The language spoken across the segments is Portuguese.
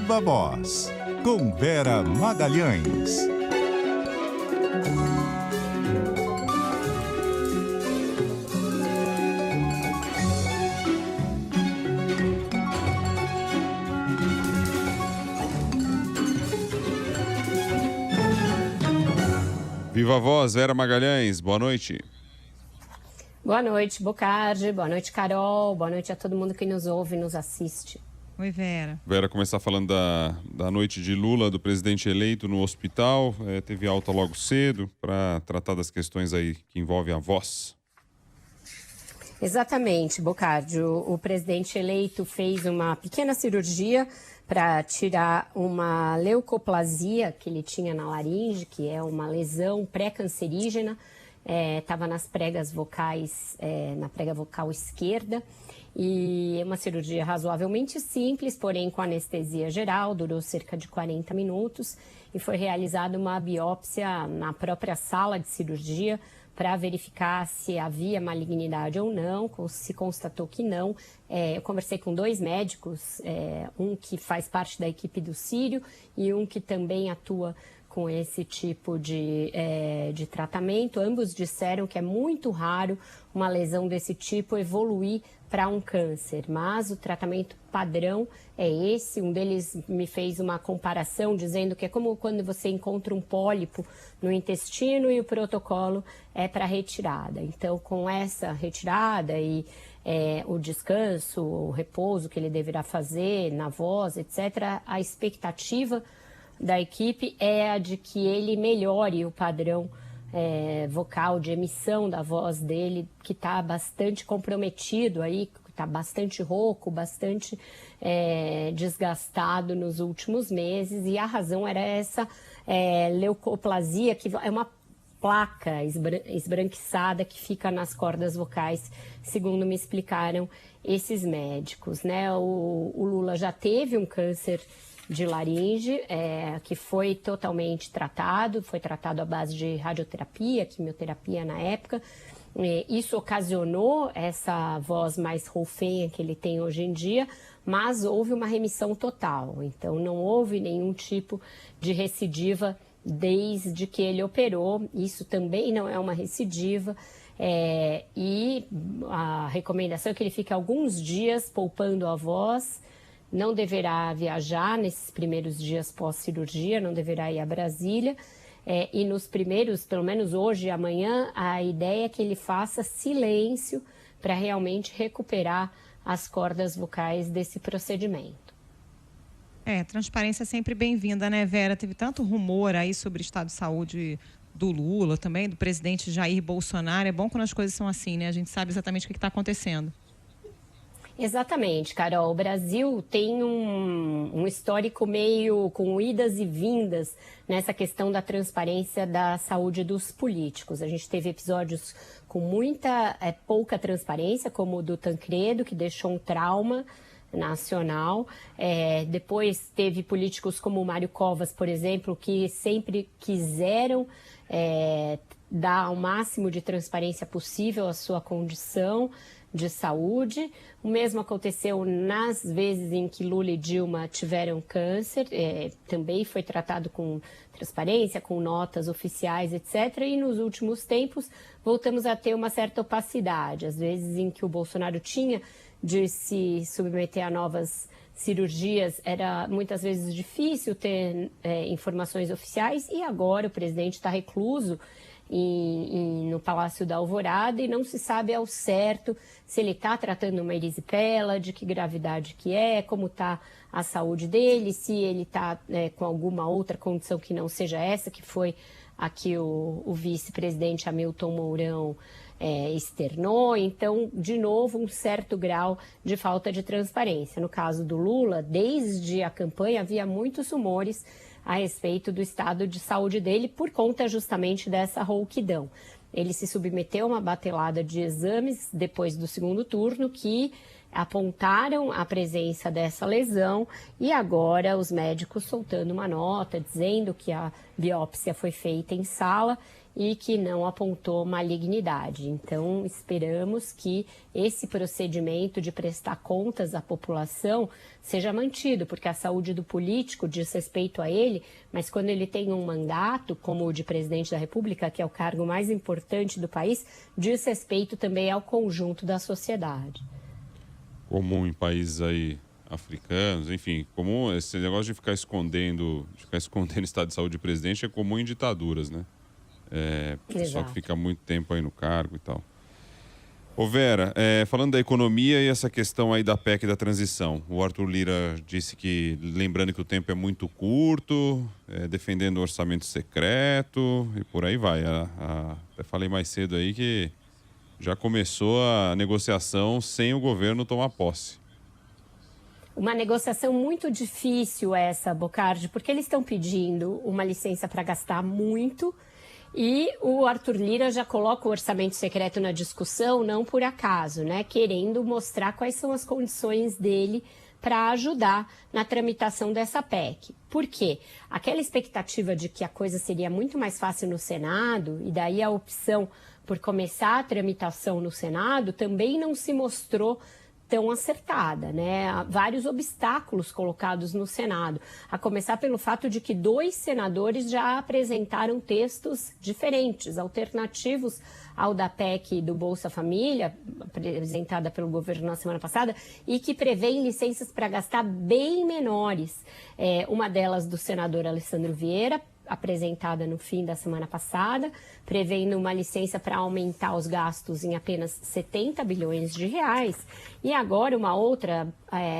Viva Voz, com Vera Magalhães. Viva Voz, Vera Magalhães, boa noite. Boa noite, Bocardi, boa noite, Carol, boa noite a todo mundo que nos ouve e nos assiste. Oi, Vera. Vera, começar falando da noite de Lula, do presidente eleito no hospital. Teve alta logo cedo para tratar das questões aí que envolvem a voz. Exatamente, Bocardi. O presidente eleito fez uma pequena cirurgia para tirar uma leucoplasia que ele tinha na laringe, que é uma lesão pré-cancerígena. Estava nas pregas vocais, na prega vocal esquerda, e é uma cirurgia razoavelmente simples, porém com anestesia geral, durou cerca de 40 minutos e foi realizada uma biópsia na própria sala de cirurgia para verificar se havia malignidade ou não. Se constatou que não. Eu conversei com 2 médicos, um que faz parte da equipe do Sírio e um que também atua com esse tipo de tratamento. Ambos disseram que é muito raro uma lesão desse tipo evoluir para um câncer, mas o tratamento padrão é esse. Um deles me fez uma comparação dizendo que é como quando você encontra um pólipo no intestino e o protocolo é para retirada. Então, com essa retirada e o descanso, o repouso que ele deverá fazer na voz, etc., a expectativa da equipe é a de que ele melhore o padrão vocal de emissão da voz dele, que está bastante comprometido aí, está bastante rouco, bastante desgastado nos últimos meses, e a razão era essa leucoplasia, que é uma placa esbranquiçada que fica nas cordas vocais, segundo me explicaram esses médicos, né? O Lula já teve um câncer de laringe, que foi totalmente tratado, foi tratado à base de radioterapia, quimioterapia na época. Isso ocasionou essa voz mais rouquenha que ele tem hoje em dia, mas houve uma remissão total. Então não houve nenhum tipo de recidiva desde que ele operou. Isso também não é uma recidiva. E a recomendação é que ele fique alguns dias poupando a voz. Não deverá viajar nesses primeiros dias pós-cirurgia, não deverá ir a Brasília. E nos primeiros, pelo menos hoje e amanhã, a ideia é que ele faça silêncio para realmente recuperar as cordas vocais desse procedimento. Transparência sempre bem-vinda, né, Vera? Teve tanto rumor aí sobre o estado de saúde do Lula, também do presidente Jair Bolsonaro. É bom quando as coisas são assim, né? A gente sabe exatamente o que está acontecendo. Exatamente, Carol. O Brasil tem um histórico meio com idas e vindas nessa questão da transparência da saúde dos políticos. A gente teve episódios com pouca transparência, como o do Tancredo, que deixou um trauma nacional. Depois teve políticos como o Mário Covas, por exemplo, que sempre quiseram dar o máximo de transparência possível à sua condição de saúde. O mesmo aconteceu nas vezes em que Lula e Dilma tiveram câncer, também foi tratado com transparência, com notas oficiais, etc. E nos últimos tempos voltamos a ter uma certa opacidade, às vezes em que o Bolsonaro tinha de se submeter a novas cirurgias, era muitas vezes difícil ter informações oficiais, e agora o presidente está recluso no Palácio da Alvorada e não se sabe ao certo se ele está tratando uma erisipela, de que gravidade que como está a saúde dele, se ele está com alguma outra condição que não seja essa, que foi a que o vice-presidente Hamilton Mourão externou. Então, de novo, um certo grau de falta de transparência. No caso do Lula, desde a campanha havia muitos rumores a respeito do estado de saúde dele por conta justamente dessa rouquidão. Ele se submeteu a uma batelada de exames depois do segundo turno que apontaram a presença dessa lesão e agora os médicos soltando uma nota dizendo que a biópsia foi feita em sala e que não apontou malignidade. Então, esperamos que esse procedimento de prestar contas à população seja mantido, porque a saúde do político diz respeito a ele, mas quando ele tem um mandato, como o de presidente da República, que é o cargo mais importante do país, diz respeito também ao conjunto da sociedade. Comum em países aí africanos, enfim, comum esse negócio de ficar escondendo o estado de saúde de presidente é comum em ditaduras, né? Só que fica muito tempo aí no cargo e tal. Ô Vera, falando da economia e essa questão aí da PEC da transição, o Arthur Lira disse que, lembrando que o tempo é muito curto, defendendo o orçamento secreto e por aí vai. Até falei mais cedo aí que já começou a negociação sem o governo tomar posse. Uma negociação muito difícil essa, Bocardi, porque eles estão pedindo uma licença para gastar muito. E o Arthur Lira já coloca o orçamento secreto na discussão, não por acaso, né? Querendo mostrar quais são as condições dele para ajudar na tramitação dessa PEC. Por quê? Aquela expectativa de que a coisa seria muito mais fácil no Senado, e daí a opção por começar a tramitação no Senado, também não se mostrou tão acertada, né? Há vários obstáculos colocados no Senado, a começar pelo fato de que 2 senadores já apresentaram textos diferentes, alternativos ao da PEC do Bolsa Família, apresentada pelo governo na semana passada, e que prevêem licenças para gastar bem menores. Uma delas do senador Alessandro Vieira, apresentada no fim da semana passada, prevendo uma licença para aumentar os gastos em apenas 70 bilhões de reais. E agora uma outra,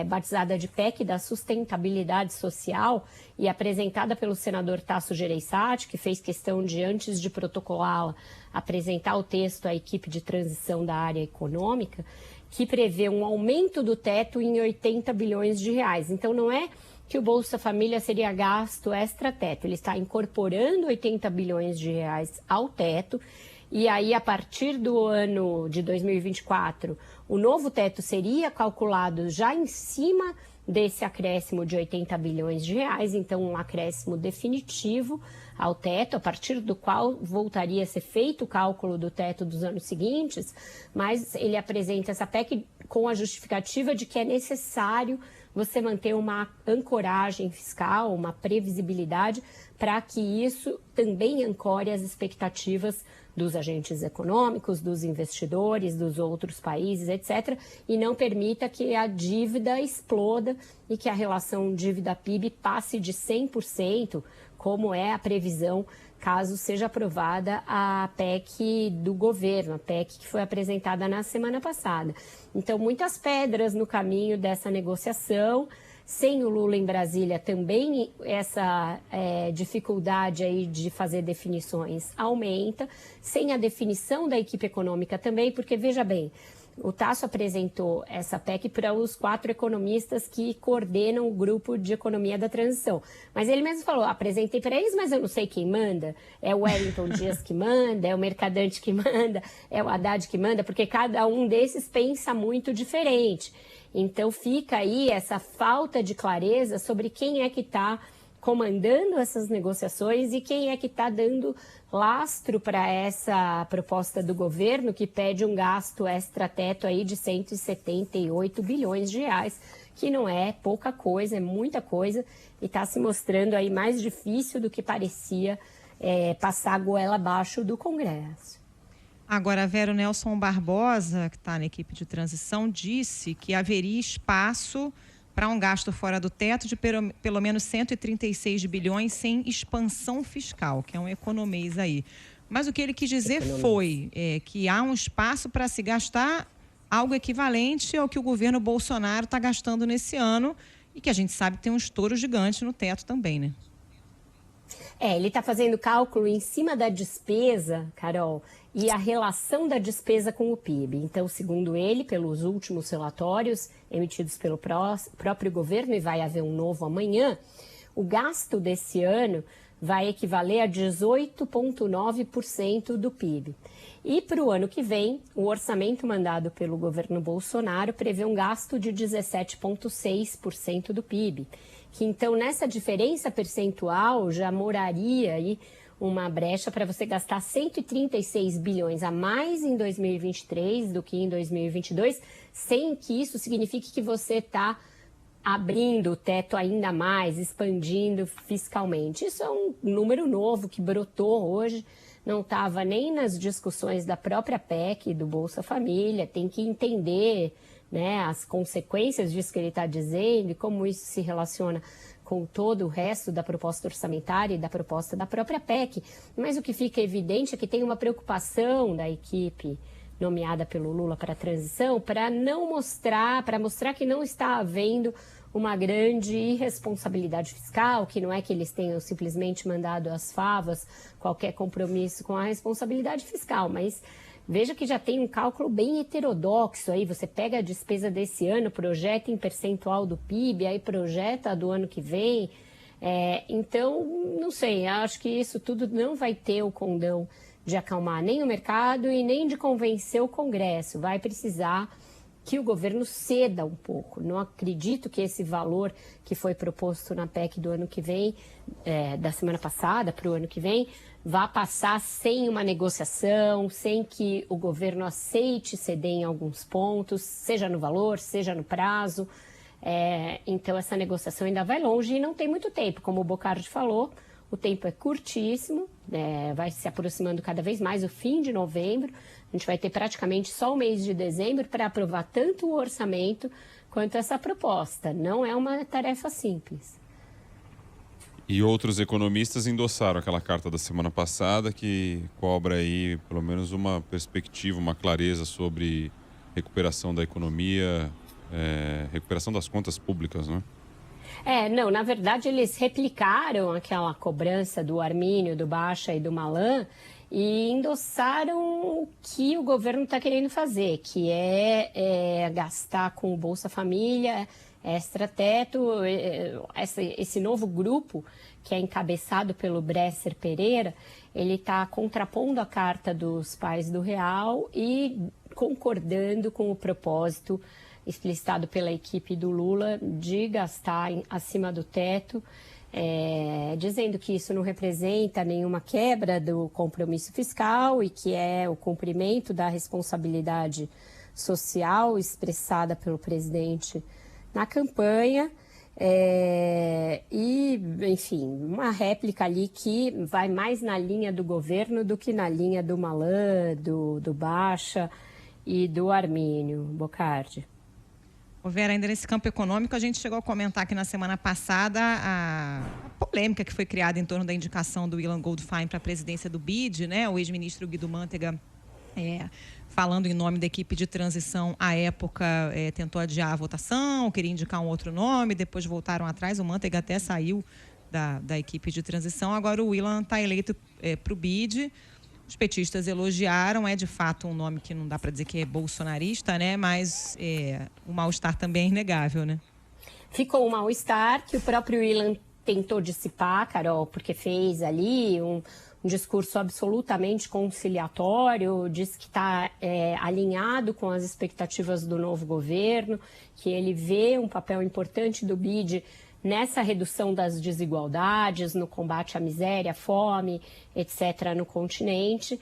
batizada de PEC da sustentabilidade social e apresentada pelo senador Tasso Gereissati, que fez questão de, antes de protocolá-la, apresentar o texto à equipe de transição da área econômica, que prevê um aumento do teto em 80 bilhões de reais. Então não é que o Bolsa Família seria gasto extra-teto. Ele está incorporando 80 bilhões de reais ao teto e aí, a partir do ano de 2024, o novo teto seria calculado já em cima desse acréscimo de 80 bilhões de reais, então um acréscimo definitivo ao teto, a partir do qual voltaria a ser feito o cálculo do teto dos anos seguintes, mas ele apresenta essa PEC com a justificativa de que é necessário você manter uma ancoragem fiscal, uma previsibilidade, para que isso também ancore as expectativas dos agentes econômicos, dos investidores, dos outros países, etc., e não permita que a dívida exploda e que a relação dívida-PIB passe de 100%, como é a previsão caso seja aprovada a PEC do governo, a PEC que foi apresentada na semana passada. Então, muitas pedras no caminho dessa negociação. Sem o Lula em Brasília, também essa dificuldade aí de fazer definições aumenta. Sem a definição da equipe econômica também, porque, veja bem, o Tasso apresentou essa PEC para os 4 economistas que coordenam o grupo de economia da transição. Mas ele mesmo falou, apresentei para eles, mas eu não sei quem manda. É o Wellington Dias que manda, é o Mercadante que manda, é o Haddad que manda, porque cada um desses pensa muito diferente. Então fica aí essa falta de clareza sobre quem é que está comandando essas negociações e quem é que está dando lastro para essa proposta do governo, que pede um gasto extra-teto aí de 178 bilhões de reais, que não é pouca coisa, é muita coisa, e está se mostrando aí mais difícil do que parecia passar a goela abaixo do Congresso. Agora, Vera, o Nelson Barbosa, que está na equipe de transição, disse que haveria espaço para um gasto fora do teto de pelo menos 136 bilhões sem expansão fiscal, que é um economês aí. Mas o que ele quis dizer foi que há um espaço para se gastar algo equivalente ao que o governo Bolsonaro está gastando nesse ano e que a gente sabe que tem um estouro gigante no teto também, né? Ele está fazendo cálculo em cima da despesa, Carol, e a relação da despesa com o PIB. Então, segundo ele, pelos últimos relatórios emitidos pelo próprio governo, e vai haver um novo amanhã, o gasto desse ano vai equivaler a 18,9% do PIB. E para o ano que vem, o orçamento mandado pelo governo Bolsonaro prevê um gasto de 17,6% do PIB, que então nessa diferença percentual já moraria aí uma brecha para você gastar 136 bilhões a mais em 2023 do que em 2022, sem que isso signifique que você está abrindo o teto ainda mais, expandindo fiscalmente. Isso é um número novo que brotou hoje, não estava nem nas discussões da própria PEC do Bolsa Família, tem que entender, né, as consequências disso que ele está dizendo e como isso se relaciona com todo o resto da proposta orçamentária e da proposta da própria PEC. Mas o que fica evidente é que tem uma preocupação da equipe nomeada pelo Lula para a transição para mostrar que não está havendo uma grande irresponsabilidade fiscal, que não é que eles tenham simplesmente mandado às favas qualquer compromisso com a responsabilidade fiscal, mas veja que já tem um cálculo bem heterodoxo aí, você pega a despesa desse ano, projeta em percentual do PIB, aí projeta a do ano que vem, então, não sei, acho que isso tudo não vai ter o condão de acalmar nem o mercado e nem de convencer o Congresso, vai precisar que o governo ceda um pouco. Não acredito que esse valor que foi proposto na PEC do ano que vem, da semana passada para o ano que vem, vá passar sem uma negociação, sem que o governo aceite ceder em alguns pontos, seja no valor, seja no prazo. Então, essa negociação ainda vai longe e não tem muito tempo. Como o Bocardi falou, o tempo é curtíssimo, vai se aproximando cada vez mais o fim de novembro. A gente vai ter praticamente só o mês de dezembro para aprovar tanto o orçamento quanto essa proposta. Não é uma tarefa simples. E outros economistas endossaram aquela carta da semana passada que cobra aí pelo menos uma perspectiva, uma clareza sobre recuperação da economia, recuperação das contas públicas, né? Não, na verdade eles replicaram aquela cobrança do Armínio, do Baixa e do Malan e endossaram o que o governo está querendo fazer, que é gastar com o Bolsa Família, extra-teto, esse novo grupo que é encabeçado pelo Bresser Pereira, ele está contrapondo a carta dos pais do real e concordando com o propósito explicitado pela equipe do Lula de gastar acima do teto, dizendo que isso não representa nenhuma quebra do compromisso fiscal e que é o cumprimento da responsabilidade social expressada pelo presidente na campanha. Enfim, uma réplica ali que vai mais na linha do governo do que na linha do Malan, do Baixa e do Armínio. Bocardi. Vera, ainda nesse campo econômico, a gente chegou a comentar aqui na semana passada a polêmica que foi criada em torno da indicação do Ilan Goldfein para a presidência do BID, né? O ex-ministro Guido Mantega, falando em nome da equipe de transição, à época tentou adiar a votação, queria indicar um outro nome, depois voltaram atrás, o Mantega até saiu da equipe de transição, agora o Ilan está eleito para o BID. Os petistas elogiaram, de fato um nome que não dá para dizer que é bolsonarista, né? Mas o mal-estar também é inegável, né? Ficou um mal-estar que o próprio Ilan tentou dissipar, Carol, porque fez ali um discurso absolutamente conciliatório, disse que está alinhado com as expectativas do novo governo, que ele vê um papel importante do BID nessa redução das desigualdades, no combate à miséria, à fome, etc., no continente.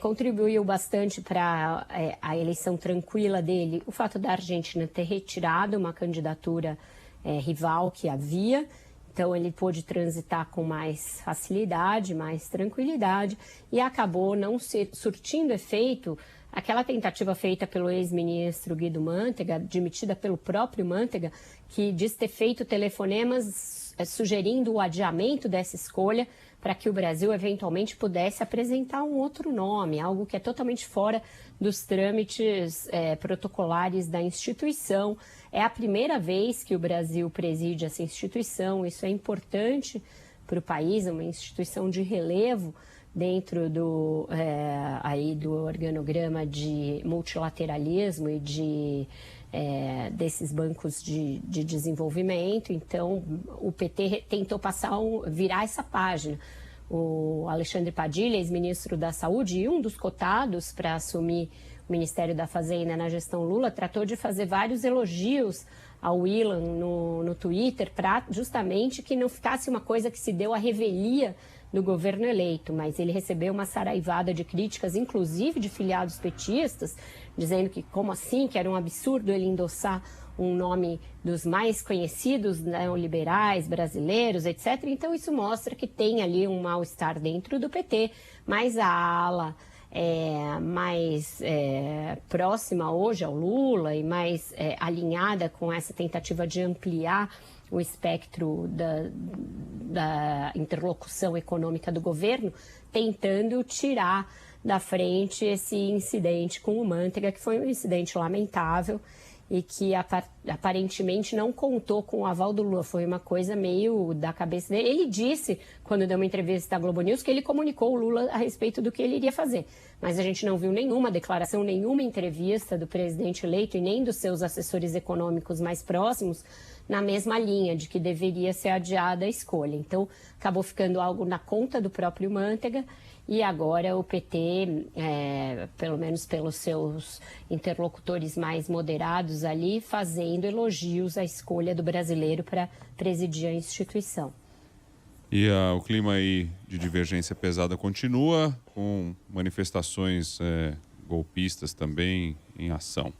Contribuiu bastante para a eleição tranquila dele o fato da Argentina ter retirado uma candidatura rival que havia. Então, ele pôde transitar com mais facilidade, mais tranquilidade e acabou não surtindo efeito aquela tentativa feita pelo ex-ministro Guido Mantega, admitida pelo próprio Mantega, que diz ter feito telefonemas sugerindo o adiamento dessa escolha para que o Brasil eventualmente pudesse apresentar um outro nome, algo que é totalmente fora dos trâmites protocolares da instituição. É a primeira vez que o Brasil preside essa instituição, isso é importante para o país, é uma instituição de relevo dentro do organograma de multilateralismo e de desses bancos de desenvolvimento. Então, o PT tentou virar essa página. O Alexandre Padilha, ex-ministro da Saúde e um dos cotados para assumir o Ministério da Fazenda na gestão Lula, tratou de fazer vários elogios ao Ilan no Twitter, para justamente que não ficasse uma coisa que se deu à revelia do governo eleito, mas ele recebeu uma saraivada de críticas, inclusive de filiados petistas, dizendo que como assim, que era um absurdo ele endossar um nome dos mais conhecidos neoliberais brasileiros, etc. Então isso mostra que tem ali um mal-estar dentro do PT, mas a ala mais próxima hoje ao Lula e mais alinhada com essa tentativa de ampliar o espectro da interlocução econômica do governo, tentando tirar da frente esse incidente com o Manteiga, que foi um incidente lamentável e que aparentemente não contou com o aval do Lula, foi uma coisa meio da cabeça dele. Ele disse, quando deu uma entrevista à Globo News, que ele comunicou o Lula a respeito do que ele iria fazer, mas a gente não viu nenhuma declaração, nenhuma entrevista do presidente eleito e nem dos seus assessores econômicos mais próximos na mesma linha de que deveria ser adiada a escolha. Então, acabou ficando algo na conta do próprio Manteiga. E agora o PT, pelo menos pelos seus interlocutores mais moderados ali, fazendo elogios à escolha do brasileiro para presidir a instituição. E o clima aí de divergência pesada continua, com manifestações golpistas também em ação.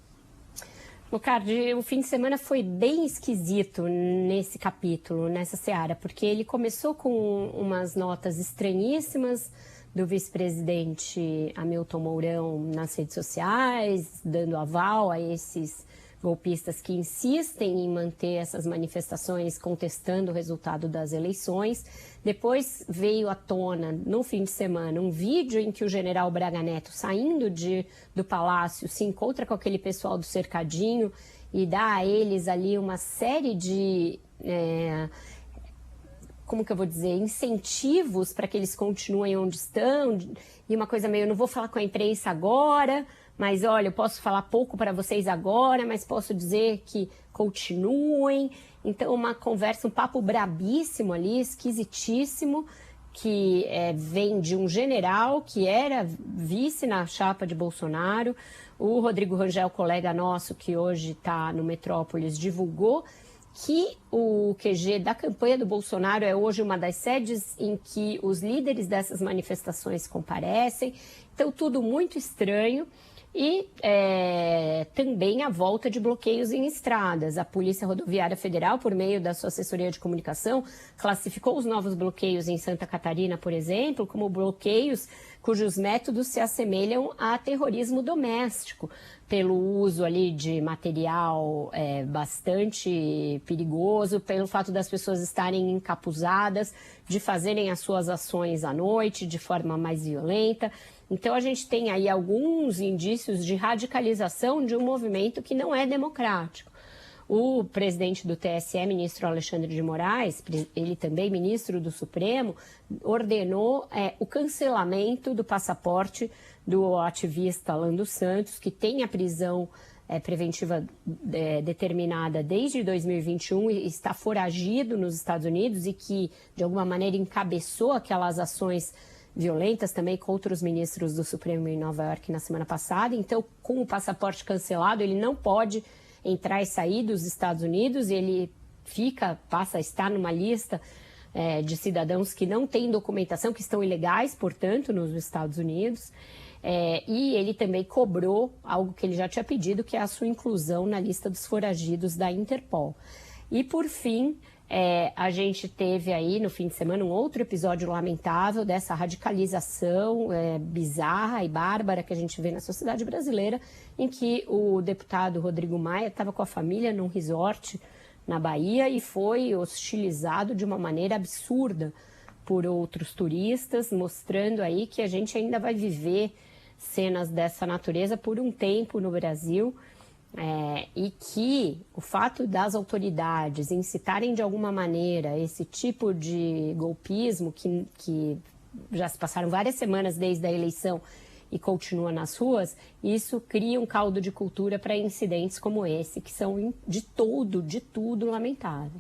Lucardi, o fim de semana foi bem esquisito nesse capítulo, nessa seara, porque ele começou com umas notas estranhíssimas do vice-presidente Hamilton Mourão nas redes sociais, dando aval a esses golpistas que insistem em manter essas manifestações contestando o resultado das eleições. Depois veio à tona, no fim de semana, um vídeo em que o general Braga Neto, saindo do palácio, se encontra com aquele pessoal do cercadinho e dá a eles ali uma série de... como que eu vou dizer, incentivos para que eles continuem onde estão, e uma coisa meio, não vou falar com a imprensa agora, mas olha, eu posso falar pouco para vocês agora, mas posso dizer que continuem. Então, uma conversa, um papo brabíssimo ali, esquisitíssimo, que vem de um general que era vice na chapa de Bolsonaro. O Rodrigo Rangel, colega nosso, que hoje está no Metrópolis, divulgou que o QG da campanha do Bolsonaro é hoje uma das sedes em que os líderes dessas manifestações comparecem. Então, tudo muito estranho. E também a volta de bloqueios em estradas. A Polícia Rodoviária Federal, por meio da sua assessoria de comunicação, classificou os novos bloqueios em Santa Catarina, por exemplo, como bloqueios cujos métodos se assemelham a terrorismo doméstico, pelo uso ali de material bastante perigoso, pelo fato das pessoas estarem encapuzadas, de fazerem as suas ações à noite de forma mais violenta. Então, a gente tem aí alguns indícios de radicalização de um movimento que não é democrático. O presidente do TSE, ministro Alexandre de Moraes, ele também ministro do Supremo, ordenou o cancelamento do passaporte do ativista Alan dos Santos, que tem a prisão preventiva determinada desde 2021 e está foragido nos Estados Unidos e que, de alguma maneira, encabeçou aquelas ações violentas também contra os ministros do Supremo em Nova York na semana passada. Então, com o passaporte cancelado, ele não pode entrar e sair dos Estados Unidos, e ele passa a estar numa lista de cidadãos que não têm documentação, que estão ilegais, portanto, nos Estados Unidos. E ele também cobrou algo que ele já tinha pedido, que é a sua inclusão na lista dos foragidos da Interpol. E, por fim, a gente teve aí no fim de semana um outro episódio lamentável dessa radicalização bizarra e bárbara que a gente vê na sociedade brasileira, em que o deputado Rodrigo Maia estava com a família num resort na Bahia e foi hostilizado de uma maneira absurda por outros turistas, mostrando aí que a gente ainda vai viver cenas dessa natureza por um tempo no Brasil. E que o fato das autoridades incitarem de alguma maneira esse tipo de golpismo que já se passaram várias semanas desde a eleição e continua nas ruas, isso cria um caldo de cultura para incidentes como esse, que são de tudo lamentáveis.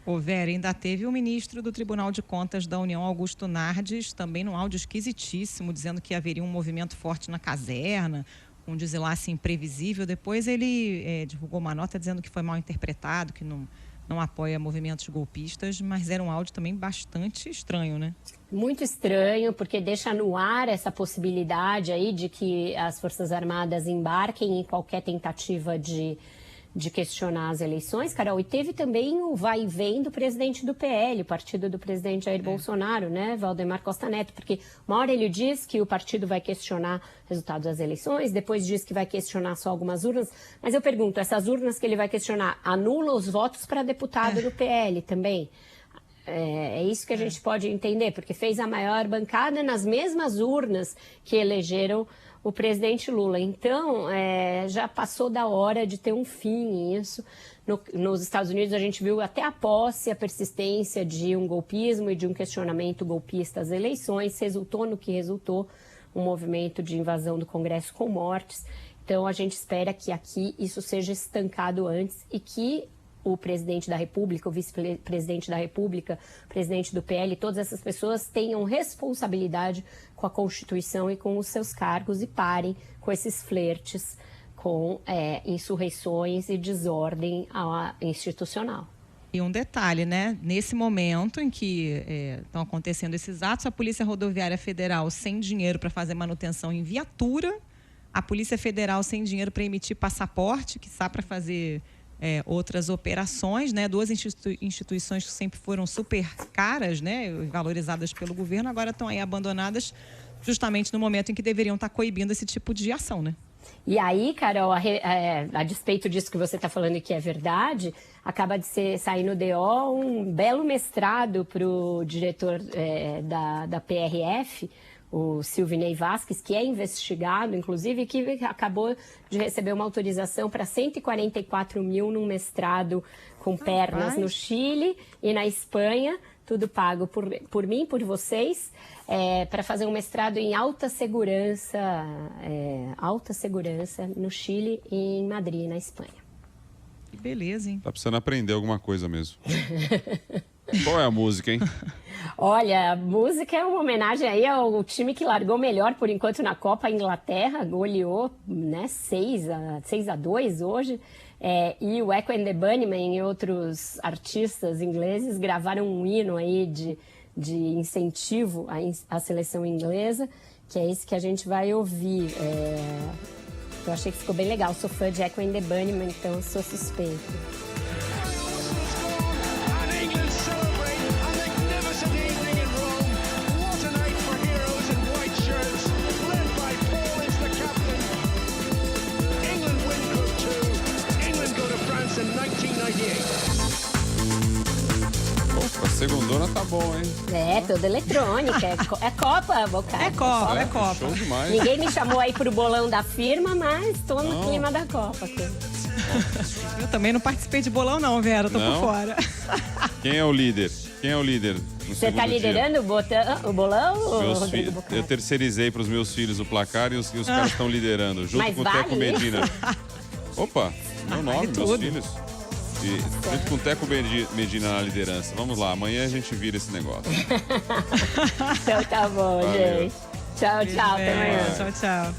Ô Vera, ainda teve o ministro do Tribunal de Contas da União, Augusto Nardes, também num áudio esquisitíssimo, dizendo que haveria um movimento forte na caserna, um desenlace imprevisível. Depois ele divulgou uma nota dizendo que foi mal interpretado, que não apoia movimentos golpistas, mas era um áudio também bastante estranho, né? Muito estranho, porque deixa no ar essa possibilidade aí de que as Forças Armadas embarquem em qualquer tentativa de questionar as eleições, Carol. E teve também o vai e vem do presidente do PL, o partido do presidente Jair Bolsonaro, né, Valdemar Costa Neto, porque uma hora ele diz que o partido vai questionar o resultado das eleições, depois diz que vai questionar só algumas urnas, mas eu pergunto, essas urnas que ele vai questionar anulam os votos para deputado do PL também? É isso que a gente pode entender, porque fez a maior bancada nas mesmas urnas que elegeram o presidente Lula. Então, já passou da hora de ter um fim isso. Nos Estados Unidos, a gente viu até a posse, a persistência de um golpismo e de um questionamento golpista às eleições. Resultou no que resultou, um movimento de invasão do Congresso com mortes. Então, a gente espera que aqui isso seja estancado antes e que o presidente da República, o vice-presidente da República, o presidente do PL, todas essas pessoas tenham responsabilidade com a Constituição e com os seus cargos e parem com esses flertes com insurreições e desordem institucional. E um detalhe, né? Nesse momento em que estão acontecendo esses atos, a Polícia Rodoviária Federal sem dinheiro para fazer manutenção em viatura, a Polícia Federal sem dinheiro para emitir passaporte, que está para fazer outras operações, né? Duas instituições que sempre foram super caras, né? Valorizadas pelo governo, agora estão aí abandonadas justamente no momento em que deveriam estar coibindo esse tipo de ação, né? E aí, Carol, a despeito disso que você está falando e que é verdade, acaba de sair no DO um belo mestrado para o diretor da PRF, o Silvinei Vasquez, que é investigado, inclusive, que acabou de receber uma autorização para 144 mil num mestrado com pernas no Chile e na Espanha, tudo pago por mim, por vocês, para fazer um mestrado em alta segurança no Chile e em Madrid, na Espanha. Que beleza, hein? Tá precisando aprender alguma coisa mesmo. Qual é a música, hein? Olha, a música é uma homenagem aí ao time que largou melhor por enquanto na Copa, a Inglaterra, goleou, né, 6-2 hoje, e o Echo and the Bunnymen e outros artistas ingleses gravaram um hino aí de incentivo à seleção inglesa, que é esse que a gente vai ouvir. Eu achei que ficou bem legal, sou fã de Echo and the Bunnymen, então sou suspeito. Opa, segundona tá bom, hein? Toda eletrônica, é Copa, Boca. É Copa. Show demais. Ninguém me chamou aí pro bolão da firma, mas tô no clima da Copa aqui. Eu também não participei de bolão não, Vera, tô por fora. Quem é o líder? Você tá liderando o bolão? Eu terceirizei para os meus filhos o placar e os caras estão liderando, junto mas com o Teco Medina. Opa, meu nome, meus filhos. E junto com o Teco Medina na liderança. Vamos lá, amanhã a gente vira esse negócio. Então tá bom, Valeu. gente. Tchau, até amanhã. Tchau.